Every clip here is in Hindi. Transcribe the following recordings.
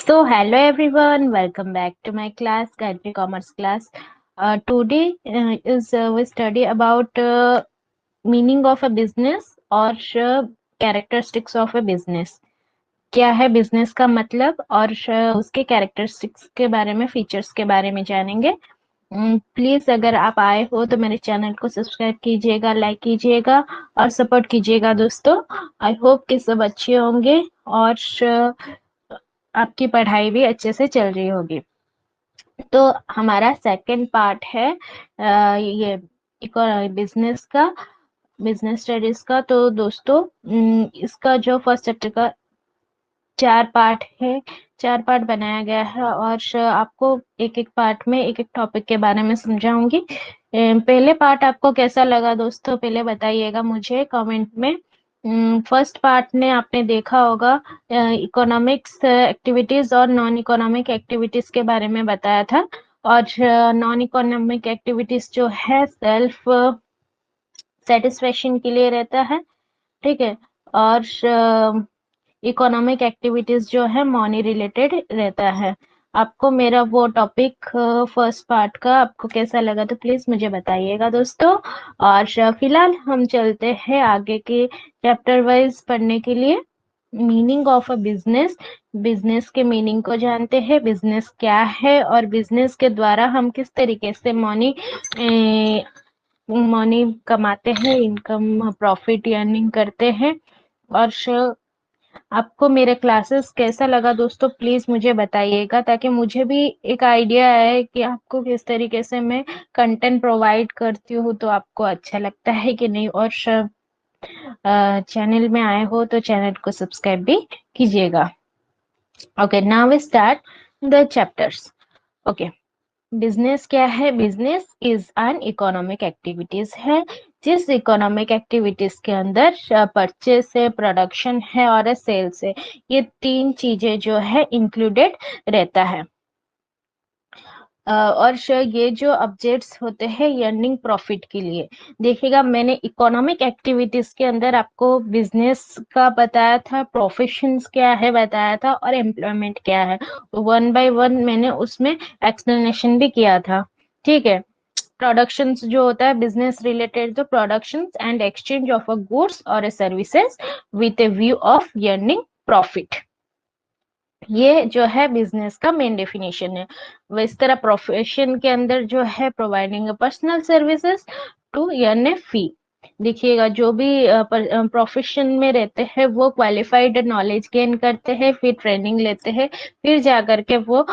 So, hello everyone, welcome back to my class, Gayatri Commerce class. Today is we study about meaning of a business or characteristics of a business. क्या है बिजनेस का मतलब और उसके कैरेक्टरिस्टिक्स के बारे में, फीचर्स के बारे में जानेंगे। प्लीज अगर आप आए हो तो मेरे चैनल को सब्सक्राइब कीजिएगा, लाइक कीजिएगा और सपोर्ट कीजिएगा दोस्तों। आई होप कि सब अच्छे होंगे और आपकी पढ़ाई भी अच्छे से चल रही होगी। तो हमारा सेकंड पार्ट है ये बिजनेस का, बिजनेस स्टडीज का। तो दोस्तों इसका जो फर्स्ट चैप्टर का 4 पार्ट है, 4 पार्ट बनाया गया है और आपको एक एक पार्ट में एक एक टॉपिक के बारे में समझाऊंगी। पहले पार्ट आपको कैसा लगा दोस्तों, पहले बताइएगा मुझे कमेंट में। फर्स्ट पार्ट ने आपने देखा होगा इकोनॉमिक्स एक्टिविटीज और नॉन इकोनॉमिक एक्टिविटीज के बारे में बताया था। और नॉन इकोनॉमिक एक्टिविटीज जो है सेल्फ सेटिस्फेक्शन के लिए रहता है, ठीक है। और इकोनॉमिक एक्टिविटीज जो है मनी रिलेटेड रहता है। आपको मेरा वो टॉपिक फर्स्ट पार्ट का आपको कैसा लगा तो प्लीज मुझे बताइएगा दोस्तों। और फिलहाल हम चलते हैं आगे के चैप्टर वाइज पढ़ने के लिए। Meaning of a business, business के मीनिंग को जानते हैं, बिजनेस क्या है और बिजनेस के द्वारा हम किस तरीके से मनी कमाते हैं, इनकम प्रॉफिट अर्निंग करते हैं। और आपको मेरे क्लासेस कैसा लगा दोस्तों प्लीज मुझे बताइएगा, ताकि मुझे भी एक आइडिया आए कि आपको किस तरीके से मैं कंटेंट प्रोवाइड करती हूँ, तो आपको अच्छा लगता है कि नहीं। और चैनल में आए हो तो चैनल को सब्सक्राइब भी कीजिएगा। Okay, now we start the chapters. Okay, business क्या है? Business is an economic activities है, जिस इकोनॉमिक एक्टिविटीज के अंदर परचेस है, प्रोडक्शन है और सेल्स है, ये 3 चीजें जो है इंक्लूडेड रहता है। और ये जो ऑब्जेक्ट्स होते हैं अर्निंग प्रॉफिट के लिए। देखिएगा, मैंने इकोनॉमिक एक्टिविटीज के अंदर आपको बिजनेस का बताया था, प्रोफेशंस क्या है बताया था और एम्प्लॉयमेंट क्या है। वन बाय वन मैंने उसमें एक्सप्लेनेशन भी किया था, ठीक है। प्रोडक्शंस जो होता है बिजनेस रिलेटेड, तो productions and exchange of a goods और a services with a view of earning profit, ये जो है बिजनेस का मेन डेफिनेशन है। वो इस तरह प्रोफेशन के अंदर जो है providing personal services to earn a fee. देखिएगा, जो भी प्रोफेशन में रहते हैं वो क्वालिफाइड नॉलेज गेन करते हैं, फिर ट्रेनिंग लेते हैं, फिर जा करके वो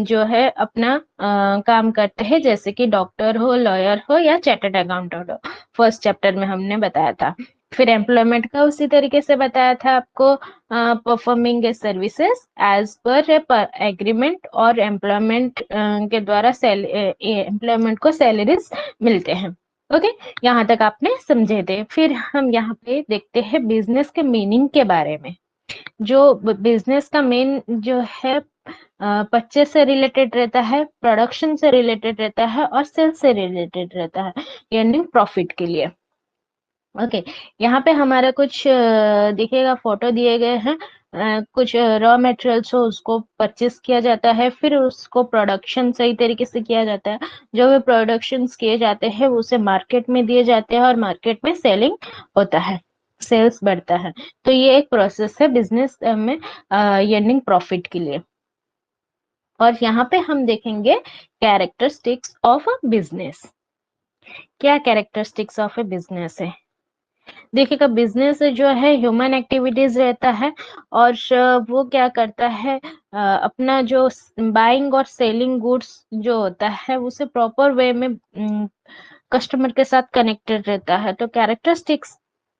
जो है अपना काम करते हैं, जैसे कि डॉक्टर हो, लॉयर हो या चार्टर्ड अकाउंटेंट हो। फर्स्ट चैप्टर में हमने बताया था। फिर एम्प्लॉयमेंट का उसी तरीके से बताया था आपको, performing services as per agreement, और एम्प्लॉयमेंट के द्वारा एम्प्लॉयमेंट को सैलरीज मिलते हैं। ओके, यहाँ तक आपने समझे थे। फिर हम यहाँ पे देखते हैं बिजनेस के मीनिंग के बारे में। जो बिजनेस का मेन जो है परचेस से रिलेटेड रहता है, प्रोडक्शन से रिलेटेड रहता है और सेल्स से रिलेटेड रहता है, अर्निंग प्रॉफिट के लिए। ओके, यहाँ पे हमारा कुछ देखिएगा फोटो दिए गए हैं। कुछ रॉ मटेरियल्स हो उसको परचेस किया जाता है, फिर उसको प्रोडक्शन सही तरीके से किया जाता है। जो भी प्रोडक्शन किए जाते हैं उसे मार्केट में दिए जाते हैं और मार्केट में सेलिंग होता है, सेल्स बढ़ता है। तो ये एक प्रोसेस है बिजनेस में अर्निंग प्रॉफिट के लिए। और यहाँ पे हम देखेंगे कैरेक्टरिस्टिक्स ऑफ अ बिजनेस। क्या कैरेक्टरिस्टिक्स ऑफ ए बिजनेस है? देखिएगा, बिजनेस जो है ह्यूमन एक्टिविटीज रहता है और वो क्या करता है, अपना जो बाइंग और सेलिंग गुड्स जो होता है उसे प्रॉपर वे में कस्टमर के साथ कनेक्टेड रहता है। तो कैरेक्टरिस्टिक्स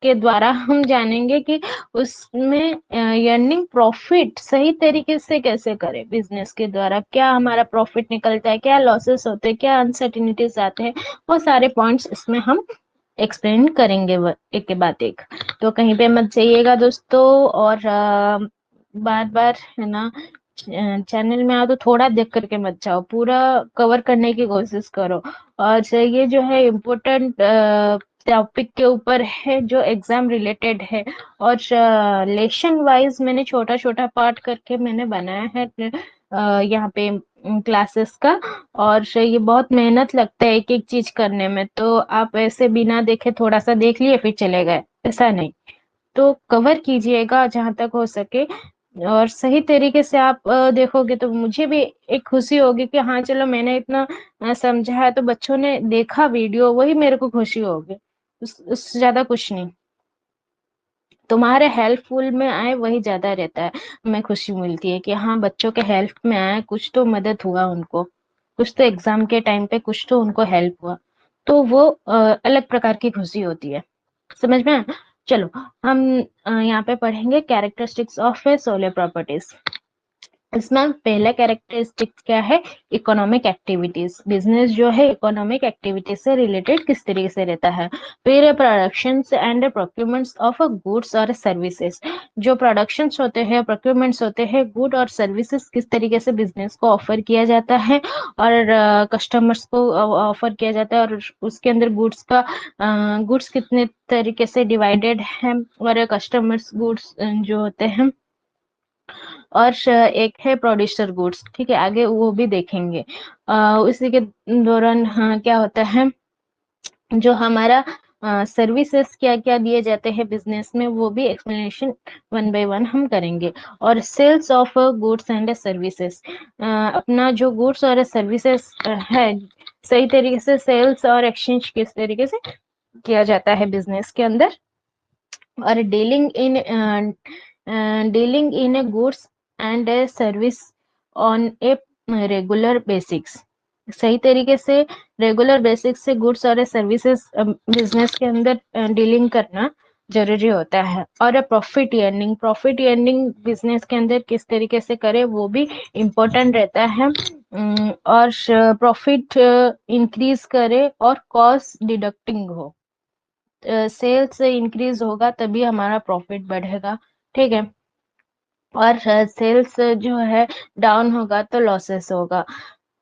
के द्वारा हम जानेंगे कि उसमें अर्निंग प्रॉफिट सही तरीके से कैसे करें। बिजनेस के द्वारा क्या हमारा प्रॉफिट निकलता है, क्या लॉसेस होते हैं, क्या अनसर्टिनिटीज आते हैं, वो सारे पॉइंट्स इसमें हम एक्सप्लेन करेंगे एक के बाद एक। तो कहीं पे मत जाइएगा दोस्तों, और बार बार है ना, चैनल में आओ तो थोड़ा देख करके मत जाओ, पूरा कवर करने की कोशिश करो। और ये जो है इम्पोर्टेंट टॉपिक के ऊपर है जो एग्जाम रिलेटेड है, और लेसन वाइज मैंने छोटा छोटा पार्ट करके मैंने बनाया है यहाँ पे क्लासेस का। और ये बहुत मेहनत लगता है एक एक चीज करने में, तो आप ऐसे बिना देखे थोड़ा सा देख लिए फिर चले गए, ऐसा नहीं। तो कवर कीजिएगा जहां तक हो सके, और सही तरीके से आप देखोगे तो मुझे भी एक खुशी होगी कि हाँ चलो मैंने इतना समझा है तो बच्चों ने देखा वीडियो, वही मेरे को खुशी होगी, उससे ज्यादा कुछ नहीं। तुम्हारे हेल्पफुल में आए वही ज्यादा रहता है, हमें खुशी मिलती है कि हाँ बच्चों के हेल्प में आए, कुछ तो मदद हुआ उनको, कुछ तो एग्जाम के टाइम पे कुछ तो उनको हेल्प हुआ, तो वो अलग प्रकार की खुशी होती है। समझ में आया? चलो हम यहाँ पे पढ़ेंगे कैरेक्टरिस्टिक्स ऑफ सोलर प्रॉपर्टीज। इसमें पहला कैरेक्टरिस्टिक क्या है? Economic activities. बिजनेस जो है इकोनॉमिक एक्टिविटीज से रिलेटेड किस तरीके से रहता है। फिर प्रोडक्शन एंड प्रोक्यूरमेंट्स ऑफ गुड्स और सर्विसेज। जो प्रोडक्शंस होते हैं, प्रोक्यूरमेंट्स होते हैं, गुड और सर्विसेज किस तरीके से बिजनेस को ऑफर किया जाता है और कस्टमर्स को ऑफर किया जाता है, और उसके अंदर गुड्स का गुड्स कितने तरीके से डिवाइडेड है, और कस्टमर्स गुड्स जो होते हैं, और एक है प्रोड्यूसर गुड्स। ठीक है, आगे वो भी देखेंगे। इसी के दौरान हाँ क्या होता है, जो हमारा सर्विसेज क्या क्या दिए जाते हैं बिजनेस में, वो भी एक्सप्लेनेशन वन बाय वन हम करेंगे। और sales of goods and services, अपना जो गुड्स और सर्विसेज है, सही तरीके से सेल्स और एक्सचेंज किस तरीके से किया जाता है बिजनेस के अंदर। और dealing in A goods and a service on a regular basics. सही तरीके से रेगुलर बेसिक्स से गुड्स और सर्विसेज बिजनेस के अंदर डीलिंग करना जरूरी होता है। और प्रॉफिट अर्निंग बिजनेस के अंदर किस तरीके से करे वो भी इम्पोर्टेंट रहता है। और प्रॉफिट इंक्रीज करे और कॉस्ट डिडक्टिंग हो, सेल्स इंक्रीज होगा तभी हमारा प्रॉफिट बढ़ेगा। ठीक है, और सेल्स जो है डाउन होगा तो लॉसेस होगा।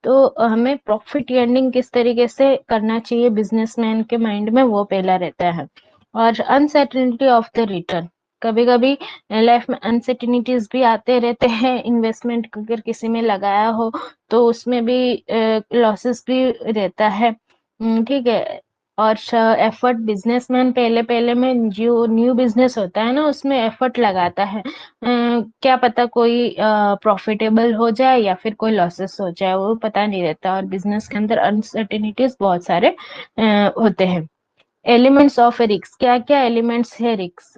तो हमें प्रॉफिट अर्निंग किस तरीके से करना चाहिए बिजनेसमैन के माइंड में, वो पहला रहता है। और अनसर्टेनिटी ऑफ द रिटर्न, कभी कभी लाइफ में अनसर्टेनिटीज भी आते रहते हैं। इन्वेस्टमेंट अगर किसी में लगाया हो तो उसमें भी लॉसेस भी रहता है। ठीक है। और एफर्ट, बिजनेसमैन पहले पहले में जो न्यू बिजनेस होता है ना उसमें एफर्ट लगाता है, क्या पता कोई प्रॉफिटेबल हो जाए या फिर कोई लॉसेस हो जाए, वो पता नहीं रहता। और बिजनेस के अंदर अनसर्टेनिटीज बहुत सारे होते हैं। एलिमेंट्स ऑफ रिक्स, क्या क्या एलिमेंट्स है रिक्स,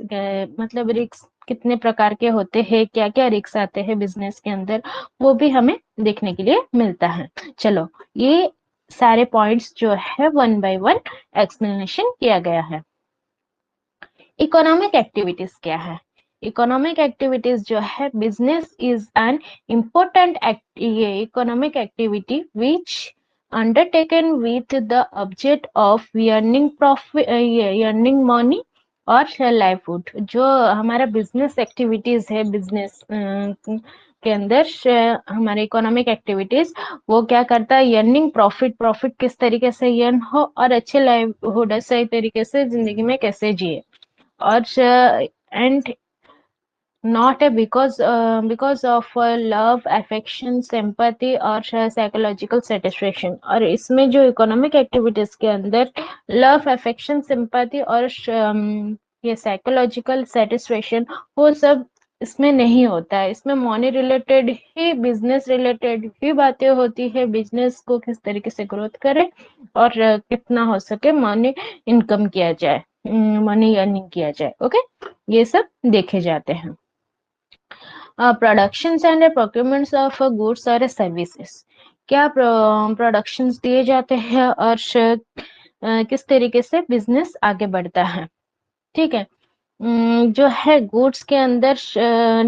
मतलब रिक्स कितने प्रकार के होते हैं, क्या क्या रिक्स आते हैं बिजनेस के अंदर, वो भी हमें देखने के लिए मिलता है। चलो ये सारे पॉइंट्स जो है वन बाय वन एक्सप्लेनेशन किया गया है। इकोनॉमिक एक्टिविटीज क्या है? इकोनॉमिक एक्टिविटीज जो है, बिजनेस इज एन इम्पोर्टेंट ये economic activity which undertaken with the object of earning profit, earning money और लाइवलीहुड। जो हमारा बिजनेस एक्टिविटीज है, बिजनेस के अंदर हमारे इकोनॉमिक एक्टिविटीज वो क्या करता है, अर्निंग प्रॉफिट, प्रॉफिट किस तरीके से अर्न हो और अच्छे लाइवलीहुड सही तरीके से जिंदगी में कैसे जिए। और and not a because of love, affection, sympathy और साइकोलॉजिकल सेटिस्फेक्शन। और इसमें जो इकोनॉमिक एक्टिविटीज के अंदर लव, अफेक्शन, सिंपैथी और ये साइकोलॉजिकल सेटिस्फेक्शन वो सब इसमें नहीं होता है। इसमें मनी रिलेटेड ही, बिजनेस रिलेटेड ही बातें होती है, बिजनेस को किस तरीके से ग्रोथ करे और कितना हो सके मनी इनकम किया जाए, मनी अर्निंग किया जाए। ओके, ये सब देखे जाते हैं। प्रोडक्शन एंड प्रोक्यूरमेंट्स ऑफ गुड्स और सर्विसेज, क्या प्रोडक्शंस दिए जाते हैं और किस तरीके से बिजनेस आगे बढ़ता है। ठीक है। जो है गुड्स के अंदर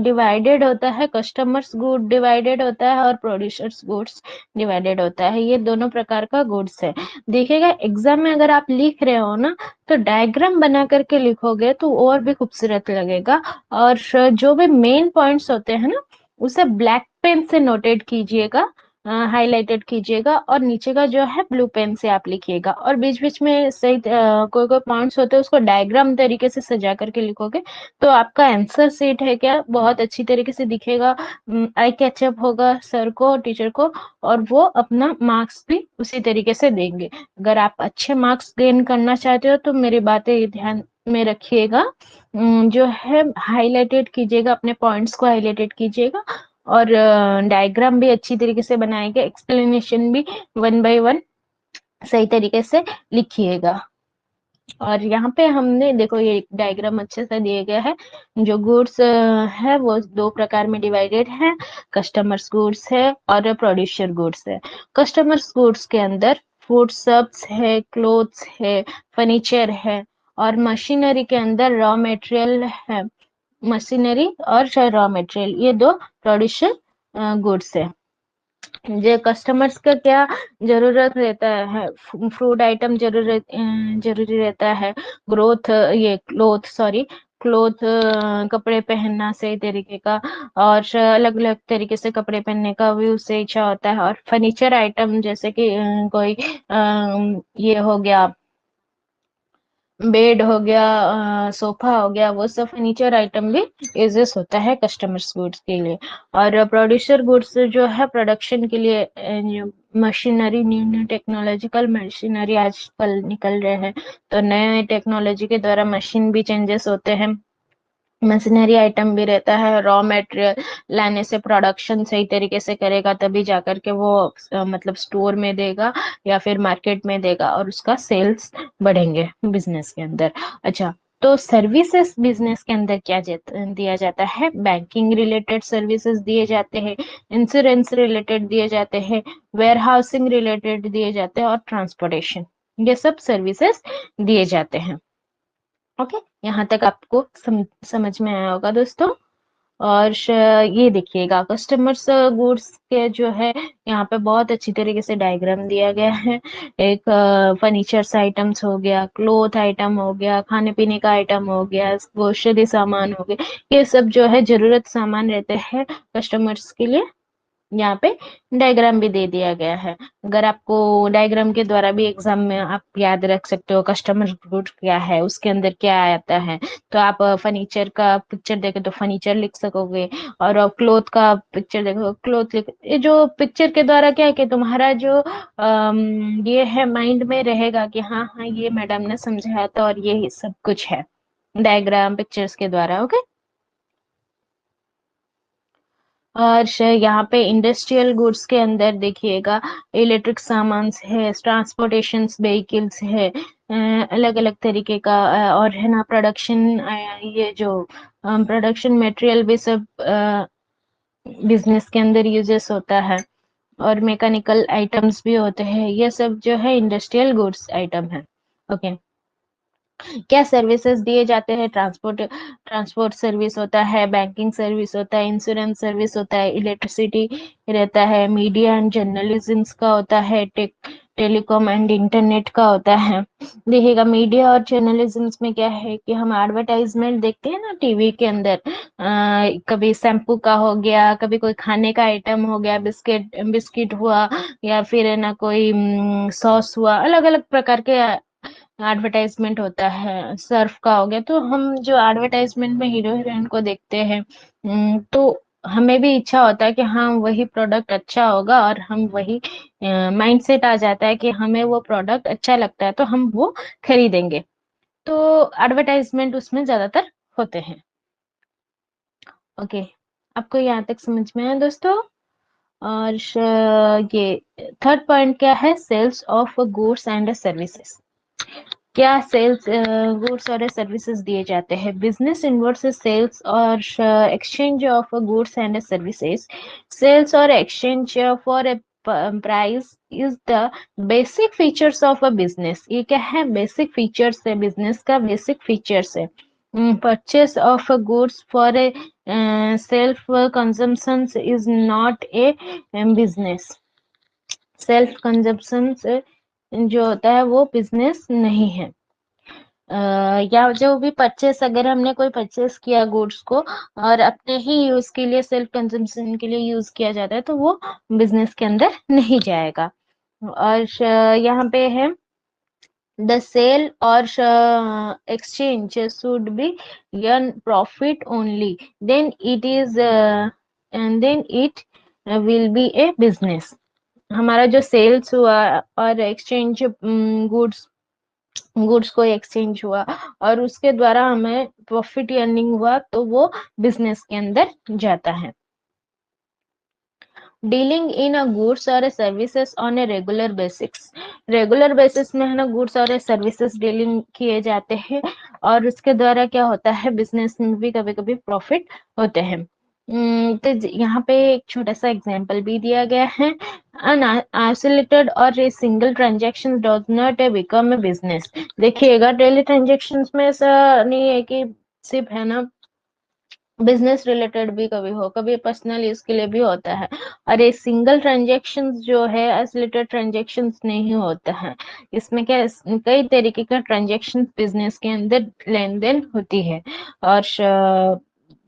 डिवाइडेड होता है, कस्टमर्स गुड डिवाइडेड होता है और प्रोड्यूसर्स गुड्स डिवाइडेड होता है। ये दोनों प्रकार का गुड्स है। देखिएगा एग्जाम में अगर आप लिख रहे हो ना तो डायग्राम बना करके लिखोगे तो और भी खूबसूरत लगेगा। और जो भी मेन पॉइंट्स होते हैं ना उसे ब्लैक पेन से नोटेट कीजिएगा, हाईलाइटेड कीजिएगा और नीचे का जो है ब्लू पेन से आप लिखिएगा, और बीच बीच में सही कोई कोई पॉइंट्स होते हैं उसको डायग्राम तरीके से सजा करके लिखोगे तो आपका आंसर सीट है क्या बहुत अच्छी तरीके से दिखेगा, आई कैचअप होगा सर को टीचर को, और वो अपना मार्क्स भी उसी तरीके से देंगे। अगर आप अच्छे मार्क्स गेन करना चाहते हो तो मेरी बातें ध्यान में रखिएगा, जो है हाईलाइटेड कीजिएगा, अपने पॉइंट्स को हाईलाइटेड कीजिएगा, और डायग्राम भी अच्छी तरीके से बनाएंगे, एक्सप्लेनेशन भी वन बाय वन सही तरीके से लिखिएगा। और यहाँ पे हमने देखो ये डायग्राम अच्छे से दिए गया है। जो गुड्स है वो दो प्रकार में डिवाइडेड है, कस्टमर्स गुड्स है और प्रोड्यूसर गुड्स है। कस्टमर्स गुड्स के अंदर फूड सब्स है, क्लोथ्स है, फर्नीचर है, और मशीनरी के अंदर रॉ मटेरियल है, मशीनरी और रॉ मटेरियल, ये दो प्रोड्यूसर गुड्स है। जो कस्टमर्स का क्या जरूरत रहता है, फूड आइटम जरूरी रहता है, ग्रोथ ये क्लोथ सॉरी क्लोथ कपड़े पहनना सही तरीके का, और अलग अलग तरीके से कपड़े पहनने का भी उससे इच्छा होता है। और फर्नीचर आइटम जैसे कि कोई ये हो गया, बेड हो गया, सोफा हो गया, वो सब फर्नीचर आइटम भी यूजेस होता है कस्टमर्स गुड्स के लिए। और प्रोड्यूसर गुड्स जो है प्रोडक्शन के लिए machinery, new new technological machinery आजकल निकल रहे हैं, तो नए टेक्नोलॉजी के द्वारा मशीन भी चेंजेस होते हैं, मशीनरी आइटम भी रहता है, रॉ मटेरियल लाने से प्रोडक्शन सही तरीके से करेगा तभी जाकर के वो मतलब स्टोर में देगा या फिर मार्केट में देगा और उसका सेल्स बढ़ेंगे बिजनेस के अंदर। अच्छा, तो सर्विसेज बिजनेस के अंदर क्या दिया जाता है, बैंकिंग रिलेटेड सर्विसेज दिए जाते हैं, इंश्योरेंस रिलेटेड दिए जाते हैं, वेयर हाउसिंग रिलेटेड दिए जाते हैं, और ट्रांसपोर्टेशन, ये सब सर्विसेज दिए जाते हैं। ओके, यहाँ तक आपको समझ में आया होगा दोस्तों। और ये देखिएगा कस्टमर्स गुड्स के जो है यहाँ पे बहुत अच्छी तरीके से डायग्राम दिया गया है। एक फर्नीचर्स आइटम्स हो गया, क्लोथ आइटम हो गया, खाने पीने का आइटम हो गया, ग्रोसरी सामान हो गया, ये सब जो है जरूरत सामान रहते हैं कस्टमर्स के लिए। यहाँ पे डायग्राम भी दे दिया गया है। अगर आपको डायग्राम के द्वारा भी एग्जाम में आप याद रख सकते हो कस्टमर गुड क्या है, उसके अंदर क्या आता है, तो आप फर्नीचर का पिक्चर देखे तो फर्नीचर लिख सकोगे, और क्लोथ का पिक्चर देखो क्लोथ लिख, ये जो पिक्चर के द्वारा क्या है कि तुम्हारा जो ये है माइंड में रहेगा कि हाँ हाँ ये मैडम ने समझाया था और ये सब कुछ है डायग्राम पिक्चर्स के द्वारा। ओके, और यहाँ पे इंडस्ट्रियल गुड्स के अंदर देखिएगा इलेक्ट्रिक सामान है, ट्रांसपोर्टेशन व्हीकल्स है, अलग अलग तरीके का और है ना प्रोडक्शन, ये जो प्रोडक्शन मटेरियल भी सब बिजनेस के अंदर यूजेस होता है, और मैकेनिकल आइटम्स भी होते हैं, ये सब जो है इंडस्ट्रियल गुड्स आइटम है। ओके, क्या सर्विसेज दिए जाते हैं, ट्रांसपोर्ट सर्विस होता है, बैंकिंग सर्विस होता है, इंश्योरेंस सर्विस होता है, इलेक्ट्रिसिटी रहता है, मीडिया एंड जर्नलिज्म का होता है, टेलीकॉम एंड इंटरनेट का होता है। देखिएगा मीडिया और जर्नलिज्म में क्या है कि हम एडवर्टाइजमेंट देखते हैं ना टीवी के अंदर, कभी शैम्पू का हो गया, कभी कोई खाने का आइटम हो गया, बिस्किट बिस्किट हुआ, या फिर है ना कोई सॉस हुआ, अलग अलग प्रकार के एडवर्टाइजमेंट होता है, सर्फ का हो गया, तो हम जो एडवर्टाइजमेंट में हीरो हीरोइन को देखते हैं, तो हमें भी इच्छा होता है कि हाँ वही प्रोडक्ट अच्छा होगा, और हम वही माइंड सेट आ जाता है कि हमें वो प्रोडक्ट अच्छा लगता है तो हम वो खरीदेंगे, तो एडवर्टाइजमेंट उसमें ज्यादातर होते हैं। ओके, आपको यहाँ तक समझ में आया दोस्तों। और ये थर्ड पॉइंट क्या है, sales of goods and services, क्या सेल्स गुड्स और सर्विसेज दिए जाते हैं, बिजनेस इन्वर्स सेल्स और exchange of goods and services, sales और exchange for price is the basic features of a business, ये क्या है बेसिक फीचर्स है, बिजनेस का बेसिक फीचर्स है। Purchase of goods for a self consumption is not a business, self consumption जो होता है वो बिजनेस नहीं है। या जो भी परचेस, अगर हमने कोई परचेस किया गुड्स को और अपने ही यूज के लिए, सेल्फ कंजम्पशन के लिए यूज किया जाता है, तो वो बिजनेस के अंदर नहीं जाएगा। और यहाँ पे है the sale or exchange should be earn profit only, then it is and then it will be a business। हमारा जो सेल्स हुआ और एक्सचेंज, गुड्स गुड्स को एक्सचेंज हुआ और उसके द्वारा हमें प्रॉफिट अर्निंग हुआ, तो वो बिजनेस के अंदर जाता है। डीलिंग इन अ गुड्स और services on a regular basis, regular basis में है ना गुड्स और सर्विसेज डीलिंग किए जाते हैं, और उसके द्वारा क्या होता है, बिजनेस में भी कभी कभी प्रॉफिट होते हैं। तो यहाँ पे एक छोटा सा एग्जांपल भी दिया गया है। an isolated और a single transaction does not become a business। देखिएगा डेली ट्रांजेक्शन्स में ऐसा नहीं है कि सिर्फ है ना बिजनेस रिलेटेड भी कभी हो, कभी पर्सनल यूज के लिए भी होता है। और ये सिंगल ट्रांजेक्शन जो है आइसोलेटेड ट्रांजेक्शन नहीं होता है। इसमें क्या, कई तरीके का ट्रांजेक्शन बिजनेस के अंदर लेन देन होती है, और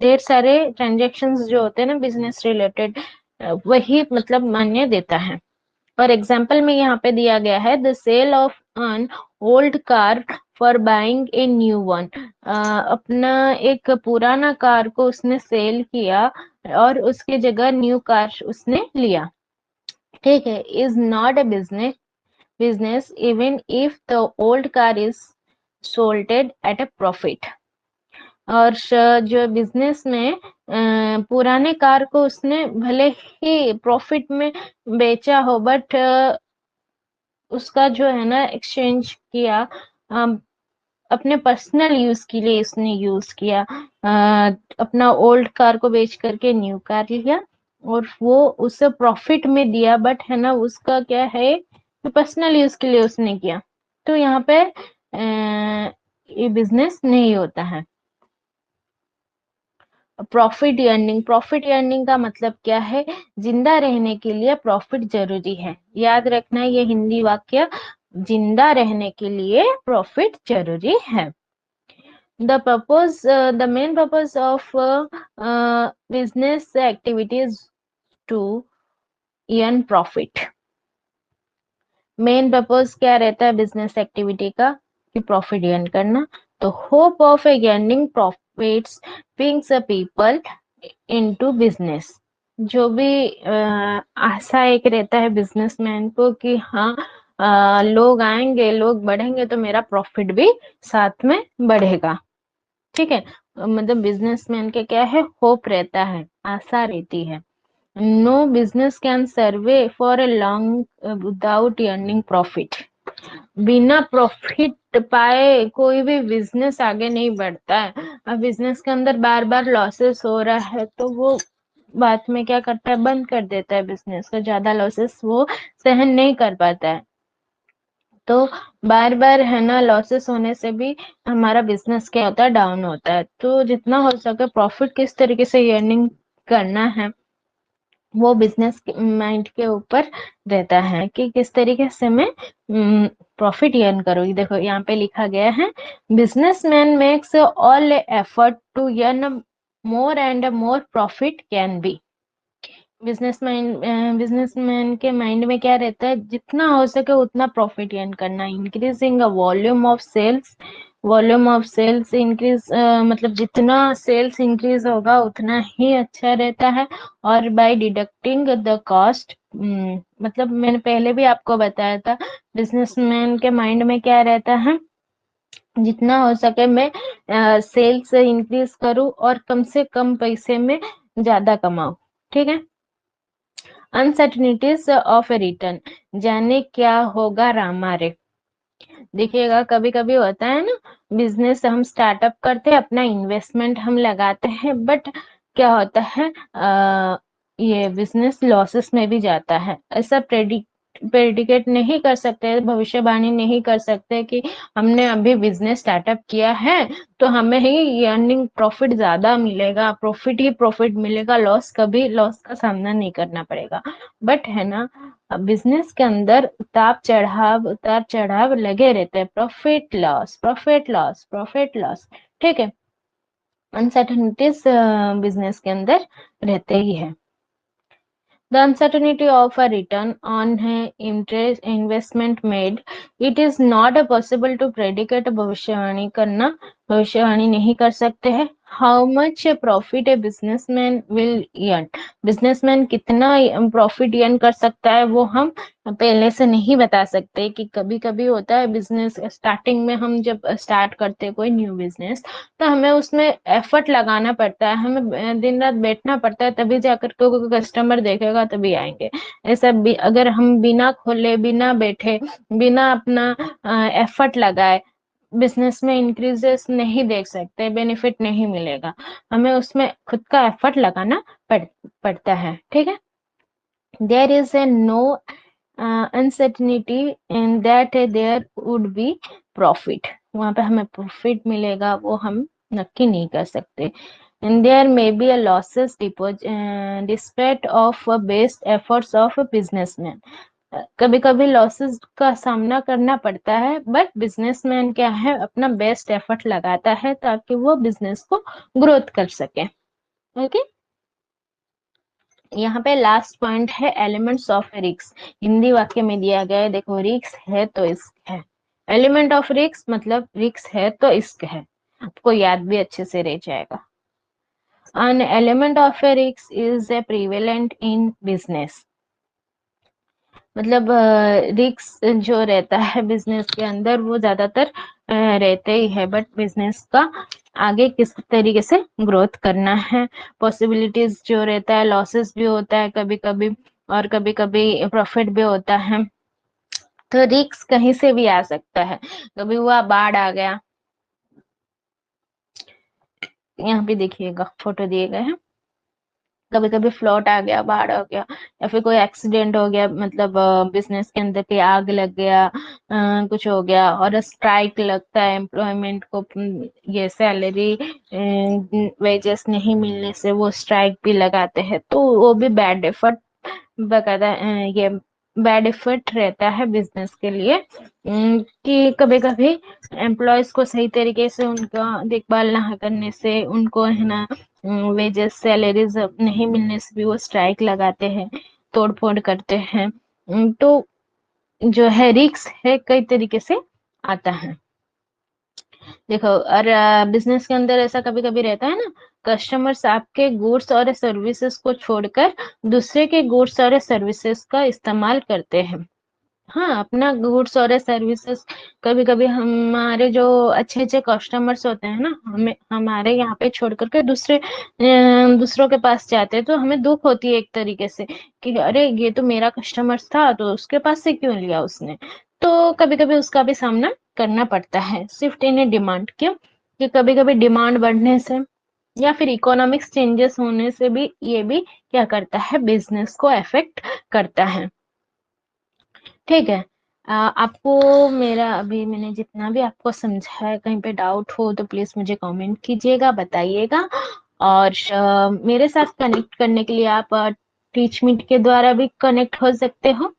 ढेर सारे ट्रांजेक्शन जो होते हैं ना बिजनेस रिलेटेड, वही मतलब मान्य देता है। फॉर एग्जाम्पल में यहाँ पे दिया गया है the sale of an old car for buying a new one. अपना एक पुराना कार को उसने सेल किया और उसकी जगह न्यू कार उसने लिया। ठीक है, is not a business even if the old car is sold at a profit. और जो बिजनेस में पुराने कार को उसने भले ही प्रॉफिट में बेचा हो, बट उसका जो है ना एक्सचेंज किया, अपने पर्सनल यूज के लिए उसने यूज किया, अपना ओल्ड कार को बेच करके न्यू कार लिया और वो उसे प्रॉफिट में दिया, बट है ना उसका क्या है, पर्सनल यूज के लिए उसने किया, तो यहाँ पे ये बिजनेस नहीं होता है। प्रॉफिट अर्निंग का मतलब क्या है, जिंदा रहने के लिए प्रॉफिट जरूरी है। याद रखना ये हिंदी वाक्य, जिंदा रहने के लिए प्रॉफिट जरूरी है। The main purpose of business activities to earn profit। Main purpose क्या रहता है बिजनेस एक्टिविटी का, कि प्रॉफिट अर्न करना। तो hope of earning profits brings a people into business. जो भी आशा एक रहता है बिजनेसमैन को कि हाँ, लोग आएंगे, लोग बढ़ेंगे, तो मेरा प्रॉफिट भी साथ में बढ़ेगा। ठीक है, मतलब बिजनेसमैन के क्या है, होप रहता है, आशा रहती है। No business can survey for a long without earning profit. बिना प्रॉफिट पाए कोई भी बिजनेस आगे नहीं बढ़ता है। अब बिजनेस के अंदर बार बार लॉसेस हो रहा है, तो वो बाद में क्या करता है, बंद कर देता है बिजनेस का, ज्यादा लॉसेस वो सहन नहीं कर पाता है। तो बार बार है ना लॉसेस होने से भी हमारा बिजनेस क्या होता है, डाउन होता है। तो जितना हो सके प्रॉफिट किस तरीके से अर्निंग करना है, वो बिजनेस माइंड के ऊपर रहता है कि किस तरीके से मैं प्रॉफिट अर्न करूँ। देखो यहाँ पे लिखा गया है, businessman makes all effort to earn more and more profit can be. Businessman के माइंड में क्या रहता है, जितना हो सके उतना प्रॉफिट अर्न करना। Increasing volume of sales, volume of sales increase, मतलब जितना सेल्स इंक्रीज होगा उतना ही अच्छा रहता है। और बाय डिडक्टिंग द कॉस्ट, मतलब मैंने पहले भी आपको बताया था, बिजनेसमैन के माइंड में क्या रहता है, जितना हो सके मैं सेल्स इंक्रीज करूं और कम से कम पैसे में ज्यादा कमाऊं। ठीक है, अनसर्टनिटीज ऑफ ए रिटर्न, जाने क्या होगा रामा रे। देखिएगा कभी कभी होता है ना, बिजनेस हम स्टार्टअप करते हैं, अपना इन्वेस्टमेंट हम लगाते हैं, बट क्या होता है, ये बिजनेस लॉसेस में भी जाता है। ऐसा प्रेडिक्ट प्रेडिकेट नहीं कर सकते, भविष्यवाणी नहीं कर सकते कि हमने अभी बिजनेस स्टार्टअप किया है तो हमें ही अर्निंग प्रॉफिट ज्यादा मिलेगा, प्रॉफिट ही प्रॉफिट मिलेगा, लॉस कभी लॉस का सामना नहीं करना पड़ेगा। बट है ना, बिजनेस के अंदर उतार चढ़ाव लगे रहते हैं, profit loss profit loss profit loss. ठीक है, अनसर्टेनिटीज बिजनेस के अंदर रहते ही है। The uncertainty of a return on interest investment made, it is not possible to predict भविष्यवाणी करना, भविष्यवाणी नहीं कर सकते हैं। How much profit a businessman will earn, businessman कितना प्रॉफिट अर्न कर सकता है वो हम पहले से नहीं बता सकते। कि कभी कभी होता है बिजनेस स्टार्टिंग में, हम जब स्टार्ट करते हैं कोई न्यू बिजनेस तो हमें उसमें एफर्ट लगाना पड़ता है, हमें दिन रात बैठना पड़ता है, तभी जाकर के कोई कस्टमर देखेगा तभी आएंगे। ऐसा भी अगर हम बिना खोले बिना बैठे बिना अपना एफर्ट लगाए बिजनेस में इंक्रीजेस नहीं देख सकते, बेनिफिट नहीं मिलेगा, हमें उसमें खुद का एफर्ट लगाना पड़ता है। ठीक है, there is a no uncertainty in that there would be profit, वहां पे हमें प्रॉफिट मिलेगा वो हम नक्की नहीं कर सकते। and there may be a losses despite of best efforts of a businessman, कभी कभी लॉसेस का सामना करना पड़ता है, बट बिजनेसमैन क्या है अपना बेस्ट एफर्ट लगाता है ताकि वो बिजनेस को ग्रोथ कर सके। ओके, यहाँ पे लास्ट पॉइंट है एलिमेंट्स ऑफ रिस्क, हिंदी वाक्य में दिया गया है, देखो रिस्क है तो इश्क है, एलिमेंट ऑफ रिस्क मतलब रिस्क है तो इश्क है, आपको याद भी अच्छे से रह जाएगा। An element of a risk is a prevalent in business, मतलब रिस्क जो रहता है बिजनेस के अंदर वो ज्यादातर रहते ही है, बट बिजनेस का आगे किस तरीके से ग्रोथ करना है, पॉसिबिलिटीज जो रहता है, लॉसेस भी होता है कभी कभी और कभी कभी प्रॉफिट भी होता है। तो रिस्क कहीं से भी आ सकता है, कभी हुआ बाढ़ आ गया, यहाँ पे देखिएगा फोटो दिए गए हैं, कभी कभी फ्लड आ गया, बाढ़ आ गया, या फिर कोई एक्सीडेंट हो गया, मतलब बिजनेस के अंदर की आग लग गया, कुछ हो गया और स्ट्राइक लगता है एम्प्लॉयमेंट को, ये सैलरी वेजेस नहीं मिलने से वो स्ट्राइक भी लगाते हैं, तो वो भी बैड एफर्ट बकायदा ये बैड इफेक्ट रहता है बिजनेस के लिए। कि कभी कभी एम्प्लॉयज को सही तरीके से उनका देखभाल ना करने से, उनको है ना वेजेस सैलरीज नहीं मिलने से भी वो स्ट्राइक लगाते हैं, तोड़ फोड़ करते हैं। तो जो है रिस्क है कई तरीके से आता है। देखो, और बिजनेस के अंदर ऐसा कभी कभी रहता है ना, कस्टमर्स आपके गुड्स और सर्विसेज को छोड़कर दूसरे के गुड्स और सर्विसेज का इस्तेमाल करते हैं। हाँ, अपना गुड्स और सर्विसेज, कभी कभी हमारे जो अच्छे अच्छे कस्टमर्स होते हैं ना, हमें हमारे यहाँ पे छोड़ करके दूसरों के पास जाते हैं, तो हमें दुख होती है एक तरीके से कि अरे ये तो मेरा कस्टमर था तो उसके पास से क्यों लिया उसने। तो कभी कभी उसका भी सामना करना पड़ता है। शिफ्ट इन डिमांड, क्यों कि कभी कभी डिमांड बढ़ने से या फिर इकोनॉमिक्स चेंजेस होने से भी ये भी क्या करता है, बिजनेस को अफेक्ट करता है। ठीक है, आपको मेरा अभी मैंने जितना भी आपको समझाया, कहीं पे डाउट हो तो प्लीज मुझे कमेंट कीजिएगा, बताइएगा। और मेरे साथ कनेक्ट करने के लिए आप टीच मीट के द्वारा भी कनेक्ट हो सकते हो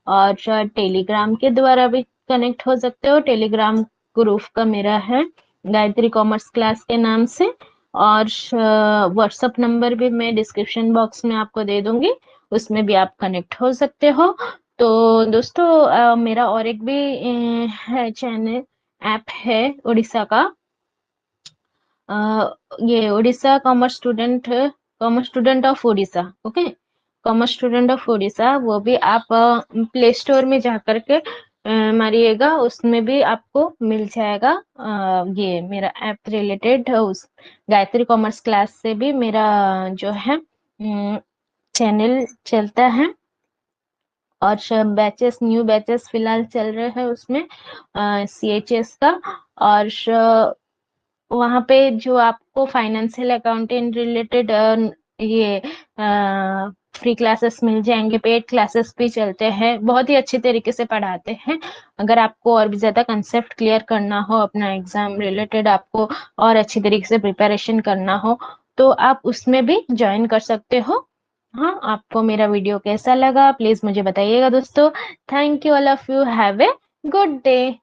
और टेलीग्राम के द्वारा भी कनेक्ट हो सकते हो। टेलीग्राम ग्रुप का मेरा है गायत्री कॉमर्स क्लास के नाम से, और व्हाट्सएप नंबर भी मैं डिस्क्रिप्शन बॉक्स में आपको दे दूंगी, उसमें भी आप कनेक्ट हो सकते हो। तो दोस्तों मेरा और एक भी है चैनल, ऐप है उड़ीसा का, ये Orissa commerce student of Orissa. Okay, commerce student of Orissa, वो भी आप प्ले स्टोर में जा करके मारिएगा, उसमें भी आपको मिल जाएगा। ये मेरा ऐप रिलेटेड उस गायत्री कॉमर्स क्लास से भी मेरा जो है चैनल चलता है, और बैचेस न्यू बैचेस फिलहाल चल रहे हैं उसमें CHS का। और वहाँ पे जो आपको फाइनेंशियल अकाउंटिंग रिलेटेड ये फ्री क्लासेस मिल जाएंगे, पेड क्लासेस भी चलते हैं, बहुत ही अच्छे तरीके से पढ़ाते हैं। अगर आपको और भी ज्यादा कंसेप्ट क्लियर करना हो, अपना एग्जाम रिलेटेड आपको और अच्छी तरीके से प्रिपरेशन करना हो, तो आप उसमें भी ज्वाइन कर सकते हो। हाँ, आपको मेरा वीडियो कैसा लगा प्लीज मुझे बताइएगा दोस्तों। Thank you all of you, have a good day.